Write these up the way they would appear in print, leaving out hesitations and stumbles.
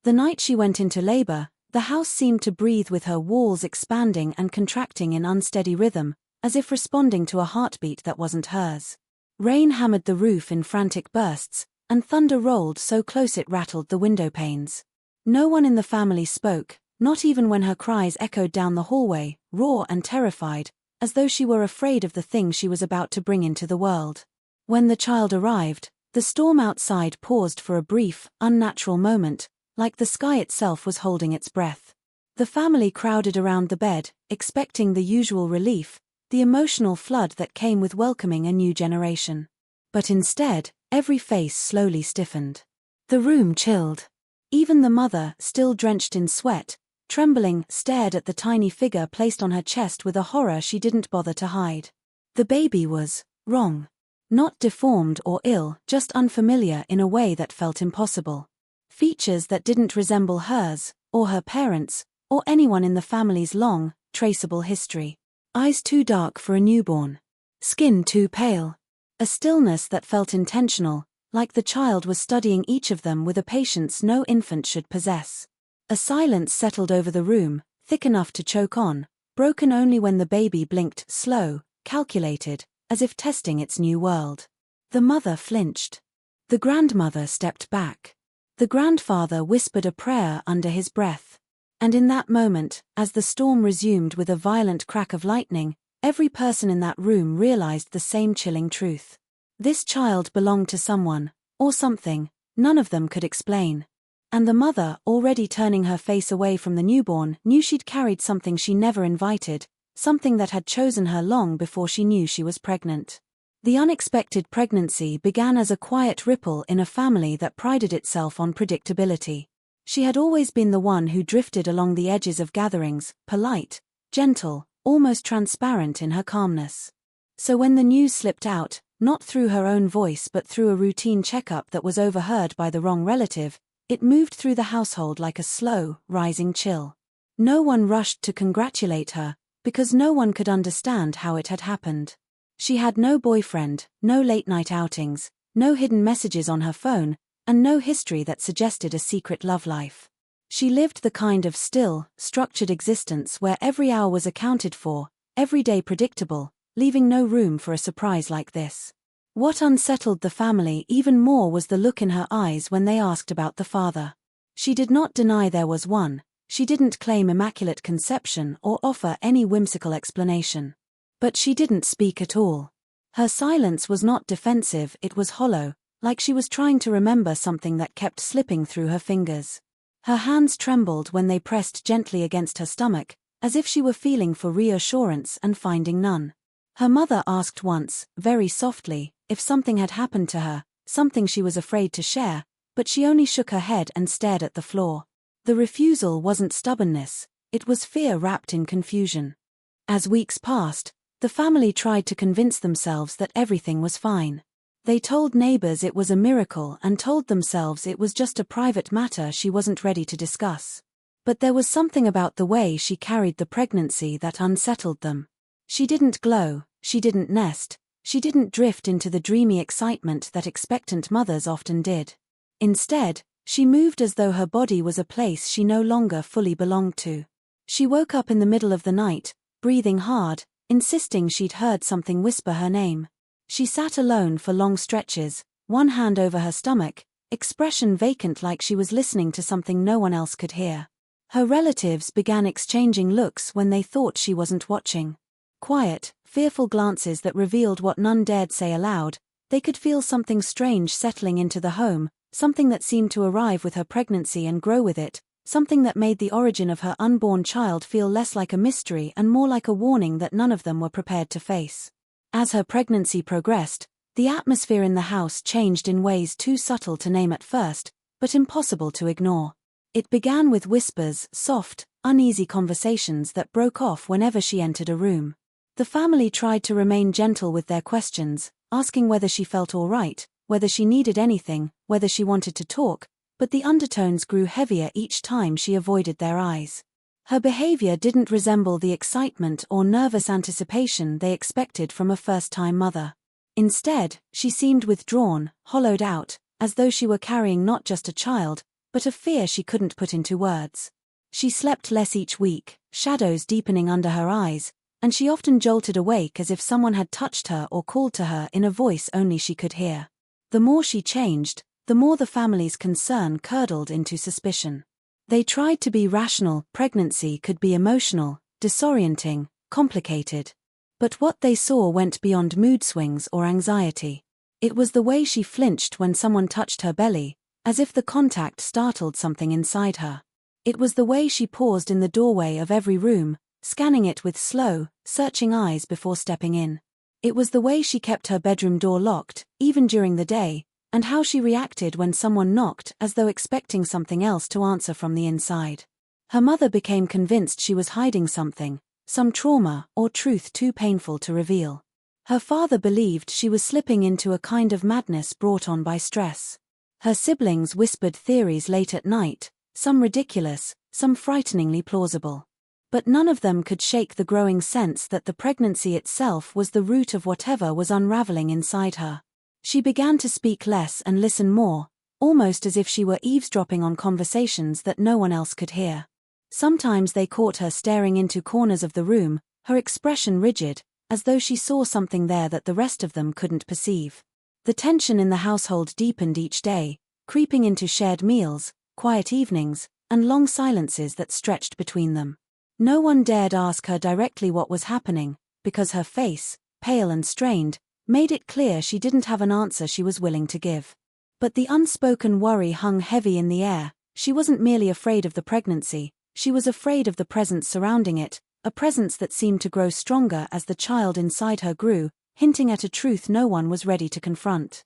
The night she went into labor, the house seemed to breathe with her walls expanding and contracting in unsteady rhythm, as if responding to a heartbeat that wasn't hers. Rain hammered the roof in frantic bursts, and thunder rolled so close it rattled the window panes. No one in the family spoke, not even when her cries echoed down the hallway, raw and terrified, as though she were afraid of the thing she was about to bring into the world. When the child arrived, the storm outside paused for a brief, unnatural moment, like the sky itself was holding its breath. The family crowded around the bed, expecting the usual relief, the emotional flood that came with welcoming a new generation. But instead, every face slowly stiffened. The room chilled. Even the mother, still drenched in sweat, trembling, stared at the tiny figure placed on her chest with a horror she didn't bother to hide. The baby was wrong. Not deformed or ill, just unfamiliar in a way that felt impossible. Features that didn't resemble hers, or her parents', or anyone in the family's long, traceable history. Eyes too dark for a newborn. Skin too pale. A stillness that felt intentional, like the child was studying each of them with a patience no infant should possess. A silence settled over the room, thick enough to choke on, broken only when the baby blinked, slow, calculated, as if testing its new world. The mother flinched. The grandmother stepped back. The grandfather whispered a prayer under his breath. And in that moment, as the storm resumed with a violent crack of lightning, every person in that room realized the same chilling truth. This child belonged to someone, or something, none of them could explain. And the mother, already turning her face away from the newborn, knew she'd carried something she never invited, something that had chosen her long before she knew she was pregnant. The unexpected pregnancy began as a quiet ripple in a family that prided itself on predictability. She had always been the one who drifted along the edges of gatherings, polite, gentle, almost transparent in her calmness. So when the news slipped out, not through her own voice but through a routine checkup that was overheard by the wrong relative, it moved through the household like a slow, rising chill. No one rushed to congratulate her, because no one could understand how it had happened. She had no boyfriend, no late-night outings, no hidden messages on her phone, and no history that suggested a secret love life. She lived the kind of still, structured existence where every hour was accounted for, every day predictable, leaving no room for a surprise like this. What unsettled the family even more was the look in her eyes when they asked about the father. She did not deny there was one, she didn't claim immaculate conception or offer any whimsical explanation. But she didn't speak at all. Her silence was not defensive, it was hollow, like she was trying to remember something that kept slipping through her fingers. Her hands trembled when they pressed gently against her stomach, as if she were feeling for reassurance and finding none. Her mother asked once, very softly, if something had happened to her, something she was afraid to share, but she only shook her head and stared at the floor. The refusal wasn't stubbornness, it was fear wrapped in confusion. As weeks passed, the family tried to convince themselves that everything was fine. They told neighbors it was a miracle and told themselves it was just a private matter she wasn't ready to discuss. But there was something about the way she carried the pregnancy that unsettled them. She didn't glow, she didn't nest, she didn't drift into the dreamy excitement that expectant mothers often did. Instead, she moved as though her body was a place she no longer fully belonged to. She woke up in the middle of the night, breathing hard, insisting she'd heard something whisper her name. She sat alone for long stretches, one hand over her stomach, expression vacant like she was listening to something no one else could hear. Her relatives began exchanging looks when they thought she wasn't watching. Quiet, fearful glances that revealed what none dared say aloud. They could feel something strange settling into the home, something that seemed to arrive with her pregnancy and grow with it, something that made the origin of her unborn child feel less like a mystery and more like a warning that none of them were prepared to face. As her pregnancy progressed, the atmosphere in the house changed in ways too subtle to name at first, but impossible to ignore. It began with whispers, soft, uneasy conversations that broke off whenever she entered a room. The family tried to remain gentle with their questions, asking whether she felt all right, whether she needed anything, whether she wanted to talk, but the undertones grew heavier each time she avoided their eyes. Her behavior didn't resemble the excitement or nervous anticipation they expected from a first-time mother. Instead, she seemed withdrawn, hollowed out, as though she were carrying not just a child, but a fear she couldn't put into words. She slept less each week, shadows deepening under her eyes, and she often jolted awake as if someone had touched her or called to her in a voice only she could hear. The more she changed, the more the family's concern curdled into suspicion. They tried to be rational. Pregnancy could be emotional, disorienting, complicated. But what they saw went beyond mood swings or anxiety. It was the way she flinched when someone touched her belly, as if the contact startled something inside her. It was the way she paused in the doorway of every room, scanning it with slow, searching eyes before stepping in. It was the way she kept her bedroom door locked, even during the day, and how she reacted when someone knocked as though expecting something else to answer from the inside. Her mother became convinced she was hiding something, some trauma or truth too painful to reveal. Her father believed she was slipping into a kind of madness brought on by stress. Her siblings whispered theories late at night, some ridiculous, some frighteningly plausible. But none of them could shake the growing sense that the pregnancy itself was the root of whatever was unraveling inside her. She began to speak less and listen more, almost as if she were eavesdropping on conversations that no one else could hear. Sometimes they caught her staring into corners of the room, her expression rigid, as though she saw something there that the rest of them couldn't perceive. The tension in the household deepened each day, creeping into shared meals, quiet evenings, and long silences that stretched between them. No one dared ask her directly what was happening, because her face, pale and strained, made it clear she didn't have an answer she was willing to give. But the unspoken worry hung heavy in the air. She wasn't merely afraid of the pregnancy, she was afraid of the presence surrounding it, a presence that seemed to grow stronger as the child inside her grew, hinting at a truth no one was ready to confront.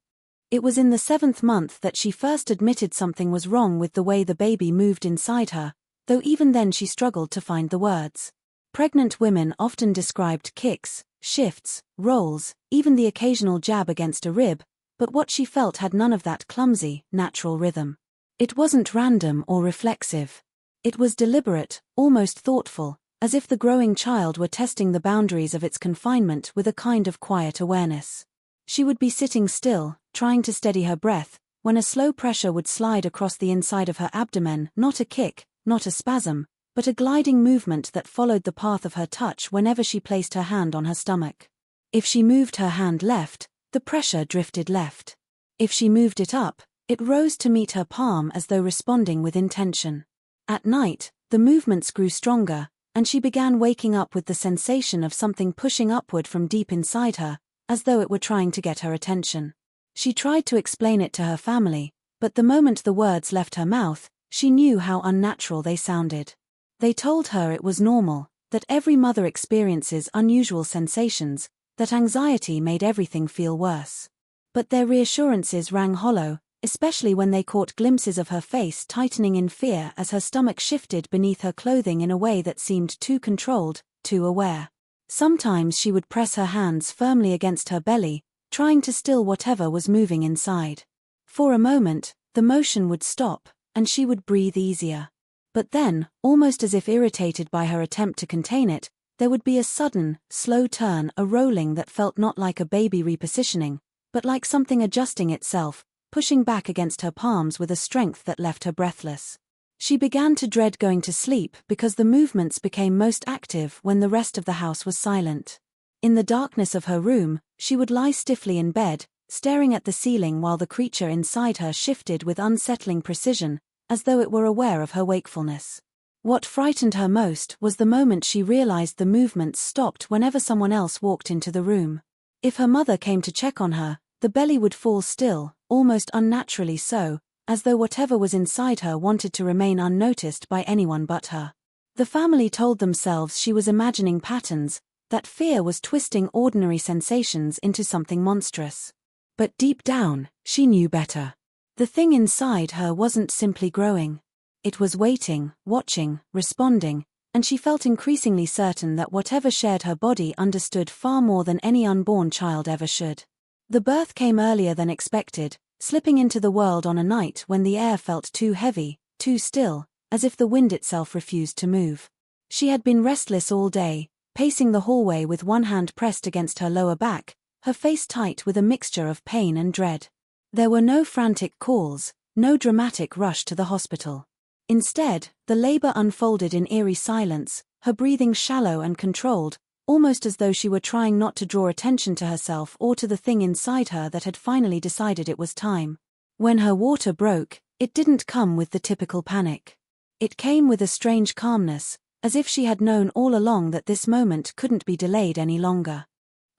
It was in the 7th month that she first admitted something was wrong with the way the baby moved inside her, though even then she struggled to find the words. Pregnant women often described kicks, shifts, rolls, even the occasional jab against a rib, but what she felt had none of that clumsy, natural rhythm. It wasn't random or reflexive. It was deliberate, almost thoughtful, as if the growing child were testing the boundaries of its confinement with a kind of quiet awareness. She would be sitting still, trying to steady her breath, when a slow pressure would slide across the inside of her abdomen, not a kick, not a spasm, but a gliding movement that followed the path of her touch whenever she placed her hand on her stomach. If she moved her hand left, the pressure drifted left. If she moved it up, it rose to meet her palm as though responding with intention. At night, the movements grew stronger, and she began waking up with the sensation of something pushing upward from deep inside her, as though it were trying to get her attention. She tried to explain it to her family, but the moment the words left her mouth, she knew how unnatural they sounded. They told her it was normal, that every mother experiences unusual sensations, that anxiety made everything feel worse. But their reassurances rang hollow, especially when they caught glimpses of her face tightening in fear as her stomach shifted beneath her clothing in a way that seemed too controlled, too aware. Sometimes she would press her hands firmly against her belly, trying to still whatever was moving inside. For a moment, the motion would stop, and she would breathe easier. But then, almost as if irritated by her attempt to contain it, there would be a sudden, slow turn, a rolling that felt not like a baby repositioning, but like something adjusting itself, pushing back against her palms with a strength that left her breathless. She began to dread going to sleep because the movements became most active when the rest of the house was silent. In the darkness of her room, she would lie stiffly in bed, staring at the ceiling while the creature inside her shifted with unsettling precision, as though it were aware of her wakefulness. What frightened her most was the moment she realized the movements stopped whenever someone else walked into the room. If her mother came to check on her, the belly would fall still, almost unnaturally so, as though whatever was inside her wanted to remain unnoticed by anyone but her. The family told themselves she was imagining patterns, that fear was twisting ordinary sensations into something monstrous. But deep down, she knew better. The thing inside her wasn't simply growing. It was waiting, watching, responding, and she felt increasingly certain that whatever shared her body understood far more than any unborn child ever should. The birth came earlier than expected, slipping into the world on a night when the air felt too heavy, too still, as if the wind itself refused to move. She had been restless all day, pacing the hallway with one hand pressed against her lower back, her face tight with a mixture of pain and dread. There were no frantic calls, no dramatic rush to the hospital. Instead, the labor unfolded in eerie silence, her breathing shallow and controlled, almost as though she were trying not to draw attention to herself or to the thing inside her that had finally decided it was time. When her water broke, it didn't come with the typical panic. It came with a strange calmness, as if she had known all along that this moment couldn't be delayed any longer.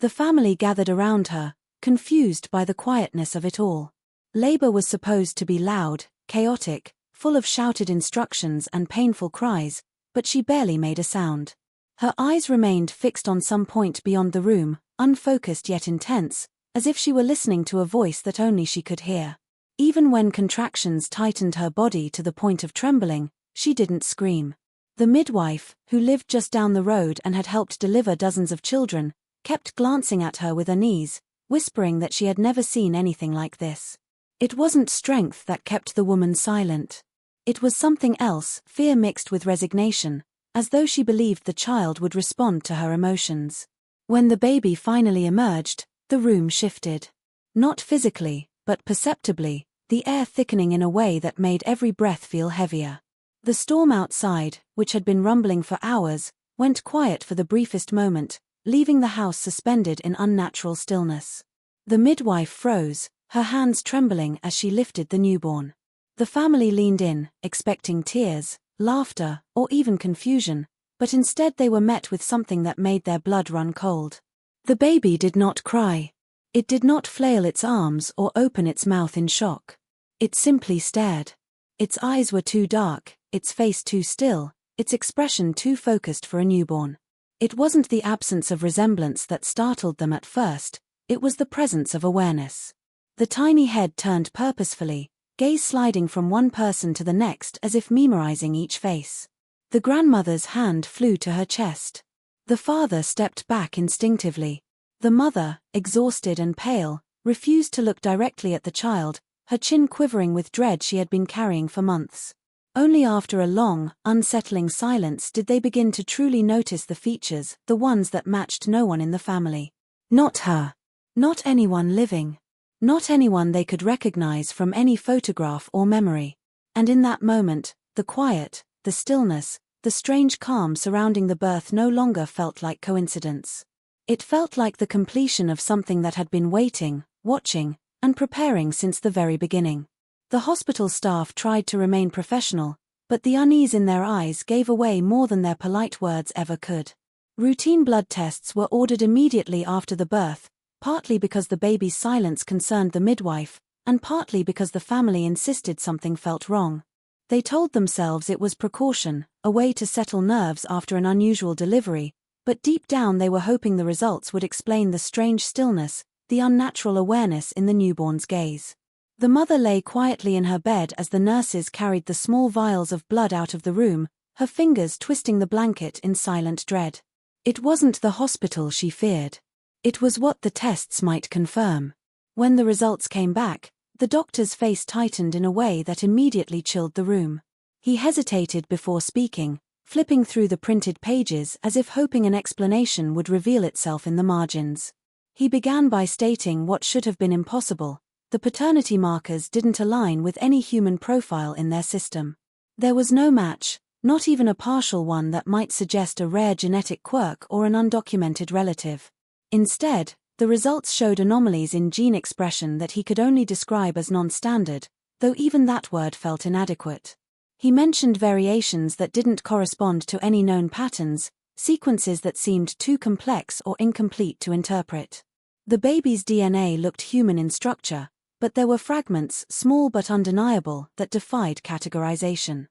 The family gathered around her, confused by the quietness of it all. Labor was supposed to be loud, chaotic, full of shouted instructions and painful cries, but she barely made a sound. Her eyes remained fixed on some point beyond the room, unfocused yet intense, as if she were listening to a voice that only she could hear. Even when contractions tightened her body to the point of trembling, she didn't scream. The midwife, who lived just down the road and had helped deliver dozens of children, kept glancing at her with unease, whispering that she had never seen anything like this. It wasn't strength that kept the woman silent. It was something else, fear mixed with resignation, as though she believed the child would respond to her emotions. When the baby finally emerged, the room shifted. Not physically, but perceptibly, the air thickening in a way that made every breath feel heavier. The storm outside, which had been rumbling for hours, went quiet for the briefest moment, leaving the house suspended in unnatural stillness. The midwife froze, her hands trembling as she lifted the newborn. The family leaned in, expecting tears, laughter, or even confusion, but instead they were met with something that made their blood run cold. The baby did not cry. It did not flail its arms or open its mouth in shock. It simply stared. Its eyes were too dark, its face too still, its expression too focused for a newborn. It wasn't the absence of resemblance that startled them at first, it was the presence of awareness. The tiny head turned purposefully, gaze sliding from one person to the next as if memorizing each face. The grandmother's hand flew to her chest. The father stepped back instinctively. The mother, exhausted and pale, refused to look directly at the child, her chin quivering with dread she had been carrying for months. Only after a long, unsettling silence did they begin to truly notice the features, the ones that matched no one in the family. Not her. Not anyone living. Not anyone they could recognize from any photograph or memory. And in that moment, the quiet, the stillness, the strange calm surrounding the birth no longer felt like coincidence. It felt like the completion of something that had been waiting, watching, and preparing since the very beginning. The hospital staff tried to remain professional, but the unease in their eyes gave away more than their polite words ever could. Routine blood tests were ordered immediately after the birth, partly because the baby's silence concerned the midwife, and partly because the family insisted something felt wrong. They told themselves it was precaution, a way to settle nerves after an unusual delivery, but deep down they were hoping the results would explain the strange stillness, the unnatural awareness in the newborn's gaze. The mother lay quietly in her bed as the nurses carried the small vials of blood out of the room, her fingers twisting the blanket in silent dread. It wasn't the hospital she feared. It was what the tests might confirm. When the results came back, the doctor's face tightened in a way that immediately chilled the room. He hesitated before speaking, flipping through the printed pages as if hoping an explanation would reveal itself in the margins. He began by stating what should have been impossible: the paternity markers didn't align with any human profile in their system. There was no match, not even a partial one that might suggest a rare genetic quirk or an undocumented relative. Instead, the results showed anomalies in gene expression that he could only describe as non-standard, though even that word felt inadequate. He mentioned variations that didn't correspond to any known patterns, sequences that seemed too complex or incomplete to interpret. The baby's DNA looked human in structure, but there were fragments, small but undeniable, that defied categorization.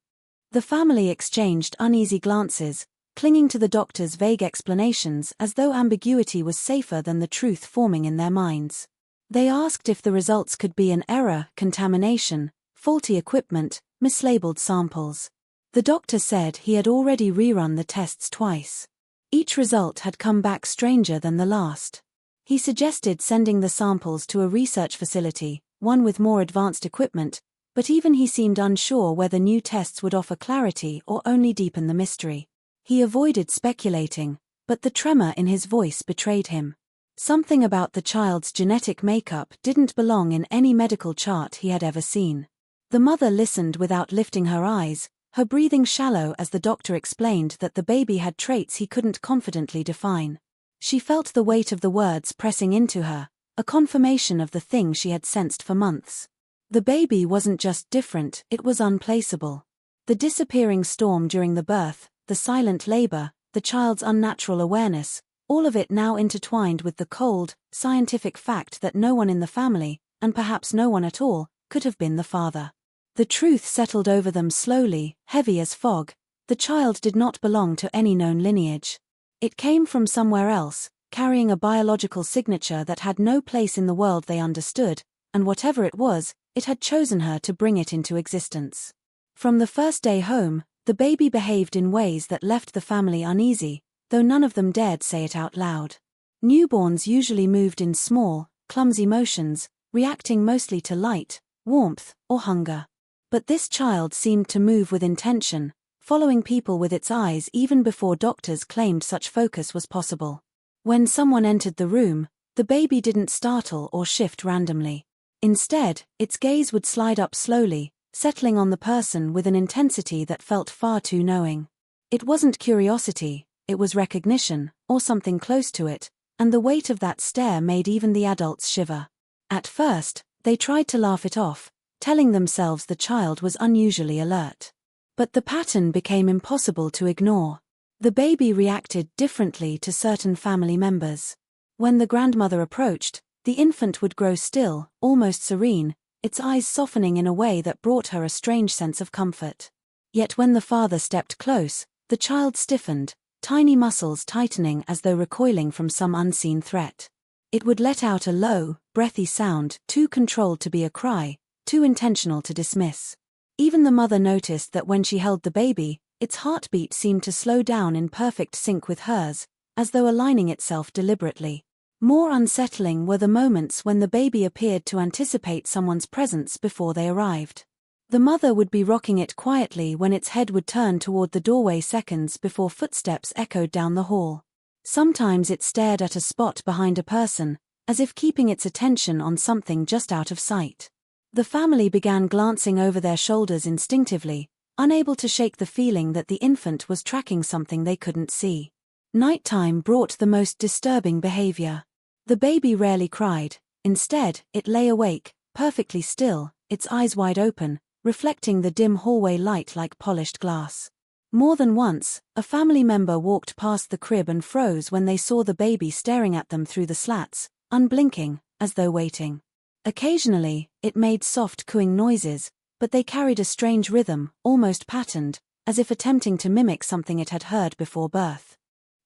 The family exchanged uneasy glances, clinging to the doctor's vague explanations as though ambiguity was safer than the truth forming in their minds. They asked if the results could be an error, contamination, faulty equipment, mislabeled samples. The doctor said he had already rerun the tests twice. Each result had come back stranger than the last. He suggested sending the samples to a research facility, one with more advanced equipment, but even he seemed unsure whether new tests would offer clarity or only deepen the mystery. He avoided speculating, but the tremor in his voice betrayed him. Something about the child's genetic makeup didn't belong in any medical chart he had ever seen. The mother listened without lifting her eyes, her breathing shallow as the doctor explained that the baby had traits he couldn't confidently define. She felt the weight of the words pressing into her, a confirmation of the thing she had sensed for months. The baby wasn't just different, it was unplaceable. The disappearing storm during the birth, the silent labor, the child's unnatural awareness, all of it now intertwined with the cold, scientific fact that no one in the family, and perhaps no one at all, could have been the father. The truth settled over them slowly, heavy as fog. The child did not belong to any known lineage. It came from somewhere else, carrying a biological signature that had no place in the world they understood, and whatever it was, it had chosen her to bring it into existence. From the first day home, the baby behaved in ways that left the family uneasy, though none of them dared say it out loud. Newborns usually moved in small, clumsy motions, reacting mostly to light, warmth, or hunger. But this child seemed to move with intention, following people with its eyes even before doctors claimed such focus was possible. When someone entered the room, the baby didn't startle or shift randomly. Instead, its gaze would slide up slowly, settling on the person with an intensity that felt far too knowing. It wasn't curiosity, it was recognition, or something close to it, and the weight of that stare made even the adults shiver. At first, they tried to laugh it off, telling themselves the child was unusually alert. But the pattern became impossible to ignore. The baby reacted differently to certain family members. When the grandmother approached, the infant would grow still, almost serene, its eyes softening in a way that brought her a strange sense of comfort. Yet when the father stepped close, the child stiffened, tiny muscles tightening as though recoiling from some unseen threat. It would let out a low, breathy sound, too controlled to be a cry, too intentional to dismiss. Even the mother noticed that when she held the baby, its heartbeat seemed to slow down in perfect sync with hers, as though aligning itself deliberately. More unsettling were the moments when the baby appeared to anticipate someone's presence before they arrived. The mother would be rocking it quietly when its head would turn toward the doorway seconds before footsteps echoed down the hall. Sometimes it stared at a spot behind a person, as if keeping its attention on something just out of sight. The family began glancing over their shoulders instinctively, unable to shake the feeling that the infant was tracking something they couldn't see. Nighttime brought the most disturbing behavior. The baby rarely cried. Instead, it lay awake, perfectly still, its eyes wide open, reflecting the dim hallway light like polished glass. More than once, a family member walked past the crib and froze when they saw the baby staring at them through the slats, unblinking, as though waiting. Occasionally, it made soft cooing noises, but they carried a strange rhythm, almost patterned, as if attempting to mimic something it had heard before birth.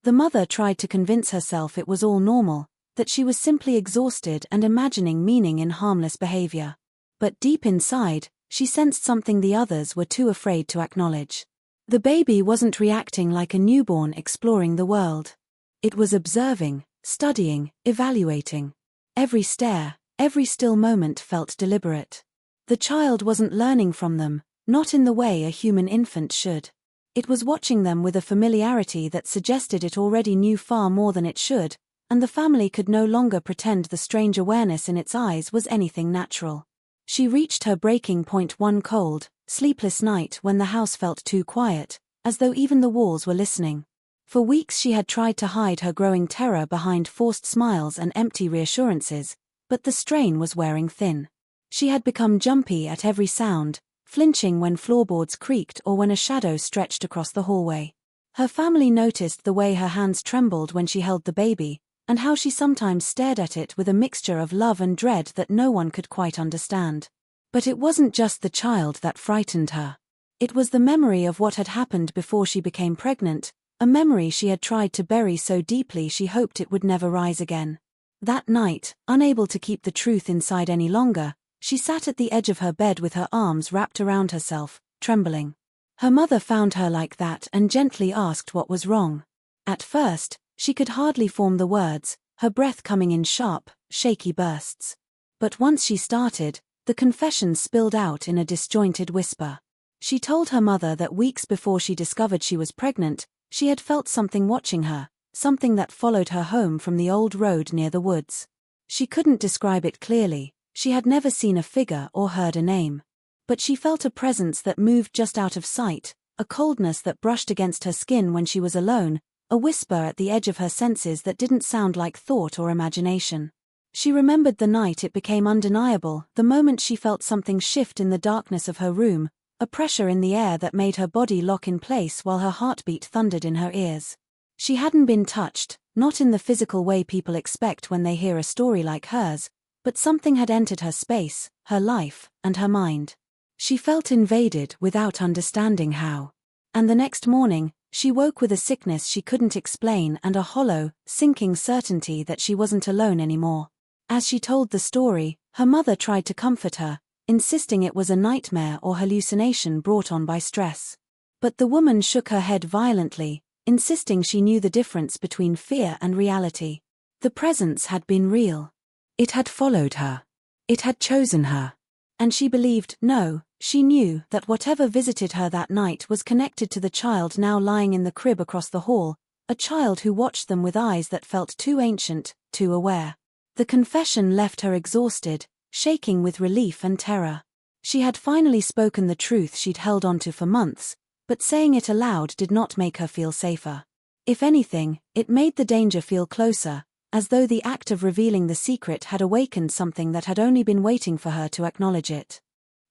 The mother tried to convince herself it was all normal, that she was simply exhausted and imagining meaning in harmless behavior. But deep inside, she sensed something the others were too afraid to acknowledge. The baby wasn't reacting like a newborn exploring the world. It was observing, studying, evaluating. Every stare, every still moment felt deliberate. The child wasn't learning from them, not in the way a human infant should. It was watching them with a familiarity that suggested it already knew far more than it should, and the family could no longer pretend the strange awareness in its eyes was anything natural. She reached her breaking point one cold, sleepless night when the house felt too quiet, as though even the walls were listening. For weeks she had tried to hide her growing terror behind forced smiles and empty reassurances, but the strain was wearing thin. She had become jumpy at every sound, flinching when floorboards creaked or when a shadow stretched across the hallway. Her family noticed the way her hands trembled when she held the baby, and how she sometimes stared at it with a mixture of love and dread that no one could quite understand. But it wasn't just the child that frightened her. It was the memory of what had happened before she became pregnant, a memory she had tried to bury so deeply she hoped it would never rise again. That night, unable to keep the truth inside any longer, she sat at the edge of her bed with her arms wrapped around herself, trembling. Her mother found her like that and gently asked what was wrong. At first, she could hardly form the words, her breath coming in sharp, shaky bursts. But once she started, the confession spilled out in a disjointed whisper. She told her mother that weeks before she discovered she was pregnant, she had felt something watching her, something that followed her home from the old road near the woods. She couldn't describe it clearly, she had never seen a figure or heard a name. But she felt a presence that moved just out of sight, a coldness that brushed against her skin when she was alone, a whisper at the edge of her senses that didn't sound like thought or imagination. She remembered the night it became undeniable, the moment she felt something shift in the darkness of her room, a pressure in the air that made her body lock in place while her heartbeat thundered in her ears. She hadn't been touched, not in the physical way people expect when they hear a story like hers, but something had entered her space, her life, and her mind. She felt invaded without understanding how. And the next morning, she woke with a sickness she couldn't explain and a hollow, sinking certainty that she wasn't alone anymore. As she told the story, her mother tried to comfort her, insisting it was a nightmare or hallucination brought on by stress. But the woman shook her head violently, insisting she knew the difference between fear and reality. The presence had been real. It had followed her. It had chosen her. And she believed, no, she knew that whatever visited her that night was connected to the child now lying in the crib across the hall, a child who watched them with eyes that felt too ancient, too aware. The confession left her exhausted, shaking with relief and terror. She had finally spoken the truth she'd held onto for months, but saying it aloud did not make her feel safer. If anything, it made the danger feel closer, as though the act of revealing the secret had awakened something that had only been waiting for her to acknowledge it.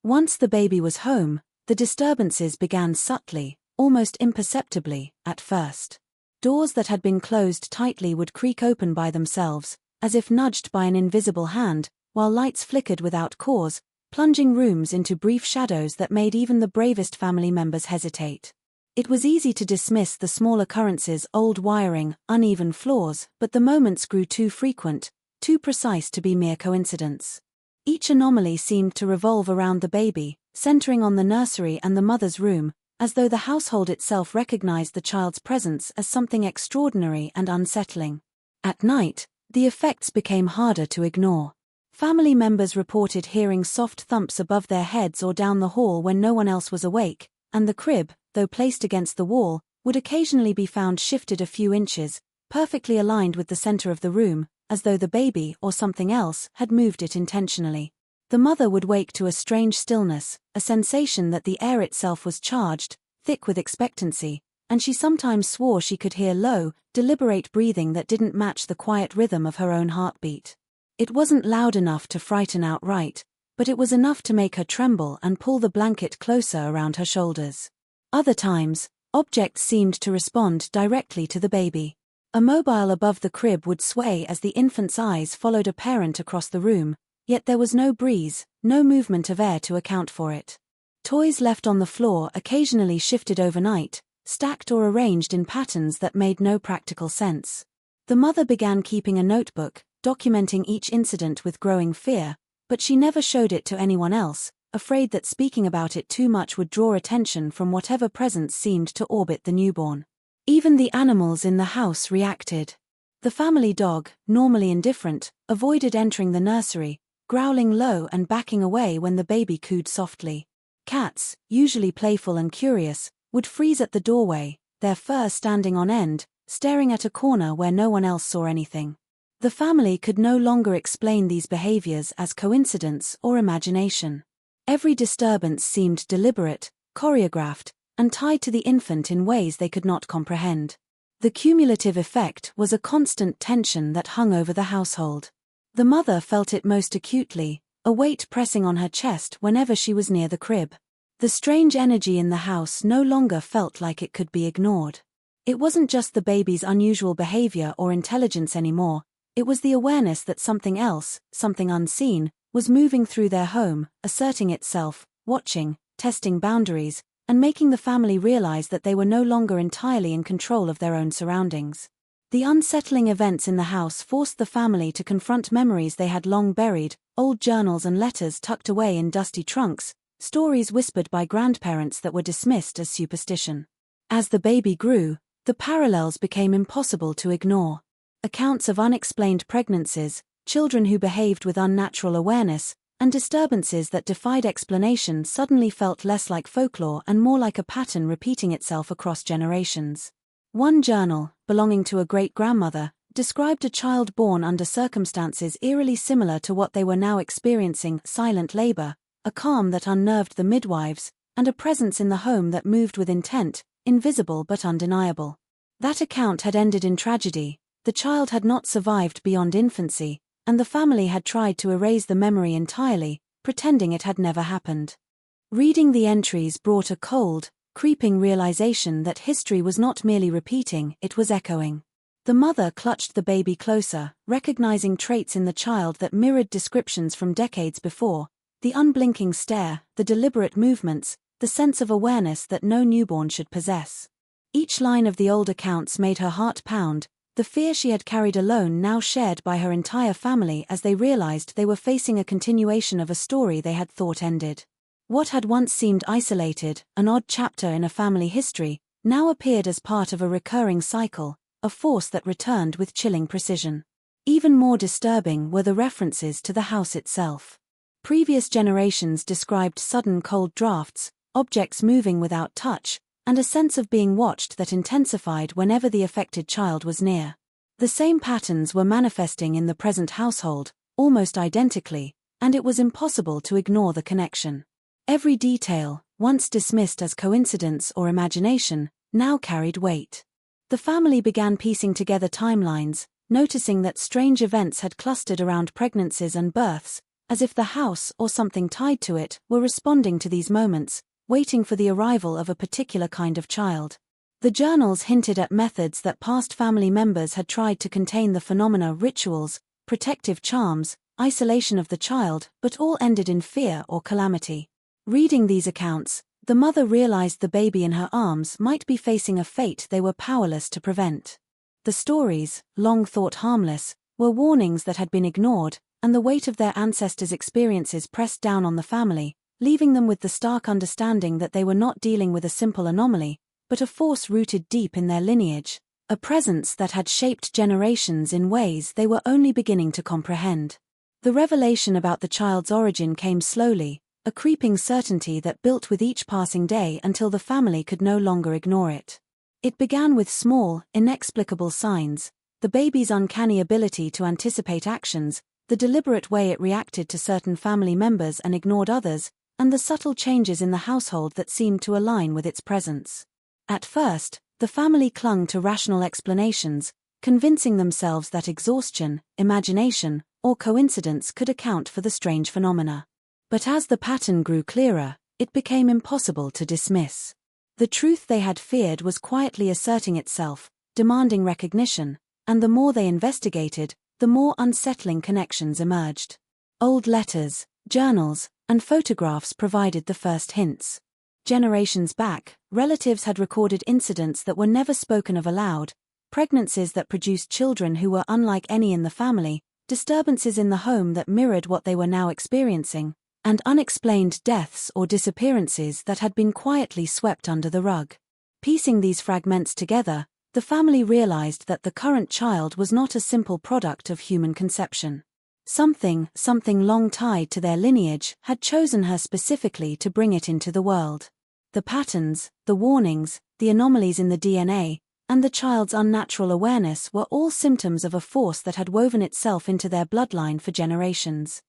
Once the baby was home, the disturbances began subtly, almost imperceptibly, at first. Doors that had been closed tightly would creak open by themselves, as if nudged by an invisible hand, while lights flickered without cause, plunging rooms into brief shadows that made even the bravest family members hesitate. It was easy to dismiss the small occurrences, old wiring, uneven floors, but the moments grew too frequent, too precise to be mere coincidence. Each anomaly seemed to revolve around the baby, centering on the nursery and the mother's room, as though the household itself recognized the child's presence as something extraordinary and unsettling. At night, the effects became harder to ignore. Family members reported hearing soft thumps above their heads or down the hall when no one else was awake, and the crib, though placed against the wall, would occasionally be found shifted a few inches, perfectly aligned with the center of the room, as though the baby or something else had moved it intentionally. The mother would wake to a strange stillness, a sensation that the air itself was charged, thick with expectancy, and she sometimes swore she could hear low, deliberate breathing that didn't match the quiet rhythm of her own heartbeat. It wasn't loud enough to frighten outright, but it was enough to make her tremble and pull the blanket closer around her shoulders. Other times, objects seemed to respond directly to the baby. A mobile above the crib would sway as the infant's eyes followed a parent across the room, yet there was no breeze, no movement of air to account for it. Toys left on the floor occasionally shifted overnight, stacked or arranged in patterns that made no practical sense. The mother began keeping a notebook, documenting each incident with growing fear, but she never showed it to anyone else, afraid that speaking about it too much would draw attention from whatever presence seemed to orbit the newborn. Even the animals in the house reacted. The family dog, normally indifferent, avoided entering the nursery, growling low and backing away when the baby cooed softly. Cats, usually playful and curious, would freeze at the doorway, their fur standing on end, staring at a corner where no one else saw anything. The family could no longer explain these behaviors as coincidence or imagination. Every disturbance seemed deliberate, choreographed, and tied to the infant in ways they could not comprehend. The cumulative effect was a constant tension that hung over the household. The mother felt it most acutely, a weight pressing on her chest whenever she was near the crib. The strange energy in the house no longer felt like it could be ignored. It wasn't just the baby's unusual behavior or intelligence anymore, it was the awareness that something else, something unseen, was moving through their home, asserting itself, watching, testing boundaries, and making the family realize that they were no longer entirely in control of their own surroundings. The unsettling events in the house forced the family to confront memories they had long buried, old journals and letters tucked away in dusty trunks, stories whispered by grandparents that were dismissed as superstition. As the baby grew, the parallels became impossible to ignore. Accounts of unexplained pregnancies, children who behaved with unnatural awareness, and disturbances that defied explanation suddenly felt less like folklore and more like a pattern repeating itself across generations. One journal, belonging to a great-grandmother, described a child born under circumstances eerily similar to what they were now experiencing, silent labor, a calm that unnerved the midwives, and a presence in the home that moved with intent, invisible but undeniable. That account had ended in tragedy. The child had not survived beyond infancy, and the family had tried to erase the memory entirely, pretending it had never happened. Reading the entries brought a cold, creeping realization that history was not merely repeating, it was echoing. The mother clutched the baby closer, recognizing traits in the child that mirrored descriptions from decades before: the unblinking stare, the deliberate movements, the sense of awareness that no newborn should possess. Each line of the old accounts made her heart pound, the fear she had carried alone now shared by her entire family as they realized they were facing a continuation of a story they had thought ended. What had once seemed isolated, an odd chapter in a family history, now appeared as part of a recurring cycle, a force that returned with chilling precision. Even more disturbing were the references to the house itself. Previous generations described sudden cold drafts, objects moving without touch, and a sense of being watched that intensified whenever the affected child was near. The same patterns were manifesting in the present household, almost identically, and it was impossible to ignore the connection. Every detail, once dismissed as coincidence or imagination, now carried weight. The family began piecing together timelines, noticing that strange events had clustered around pregnancies and births, as if the house or something tied to it were responding to these moments, waiting for the arrival of a particular kind of child. The journals hinted at methods that past family members had tried to contain the phenomena: rituals, protective charms, isolation of the child, but all ended in fear or calamity. Reading these accounts, the mother realized the baby in her arms might be facing a fate they were powerless to prevent. The stories, long thought harmless, were warnings that had been ignored, and the weight of their ancestors' experiences pressed down on the family, leaving them with the stark understanding that they were not dealing with a simple anomaly, but a force rooted deep in their lineage, a presence that had shaped generations in ways they were only beginning to comprehend. The revelation about the child's origin came slowly, a creeping certainty that built with each passing day until the family could no longer ignore it. It began with small, inexplicable signs: the baby's uncanny ability to anticipate actions, the deliberate way it reacted to certain family members and ignored others, and the subtle changes in the household that seemed to align with its presence. At first, the family clung to rational explanations, convincing themselves that exhaustion, imagination, or coincidence could account for the strange phenomena. But as the pattern grew clearer, it became impossible to dismiss. The truth they had feared was quietly asserting itself, demanding recognition, and the more they investigated, the more unsettling connections emerged. Old letters, journals, and photographs provided the first hints. Generations back, relatives had recorded incidents that were never spoken of aloud: pregnancies that produced children who were unlike any in the family, disturbances in the home that mirrored what they were now experiencing, and unexplained deaths or disappearances that had been quietly swept under the rug. Piecing these fragments together, the family realized that the current child was not a simple product of human conception. Something long tied to their lineage had chosen her specifically to bring it into the world. The patterns, the warnings, the anomalies in the DNA, and the child's unnatural awareness were all symptoms of a force that had woven itself into their bloodline for generations.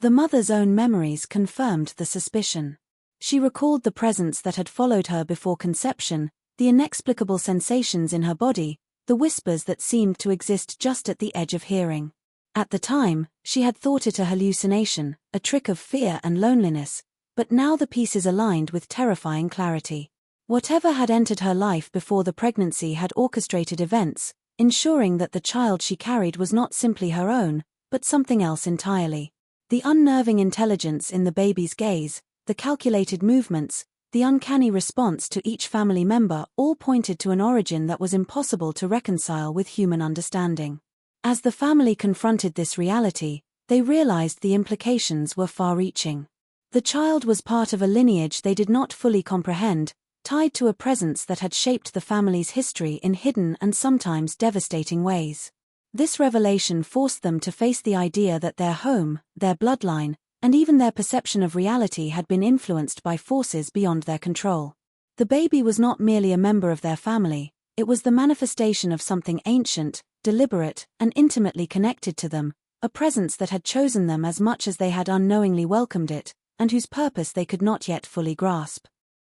The mother's own memories confirmed the suspicion. She recalled the presence that had followed her before conception, the inexplicable sensations in her body, the whispers that seemed to exist just at the edge of hearing. At the time, she had thought it a hallucination, a trick of fear and loneliness, but now the pieces aligned with terrifying clarity. Whatever had entered her life before the pregnancy had orchestrated events, ensuring that the child she carried was not simply her own, but something else entirely. The unnerving intelligence in the baby's gaze, the calculated movements, the uncanny response to each family member all pointed to an origin that was impossible to reconcile with human understanding. As the family confronted this reality, they realized the implications were far-reaching. The child was part of a lineage they did not fully comprehend, tied to a presence that had shaped the family's history in hidden and sometimes devastating ways. This revelation forced them to face the idea that their home, their bloodline, and even their perception of reality had been influenced by forces beyond their control. The baby was not merely a member of their family, it was the manifestation of something ancient, deliberate, and intimately connected to them, a presence that had chosen them as much as they had unknowingly welcomed it, and whose purpose they could not yet fully grasp.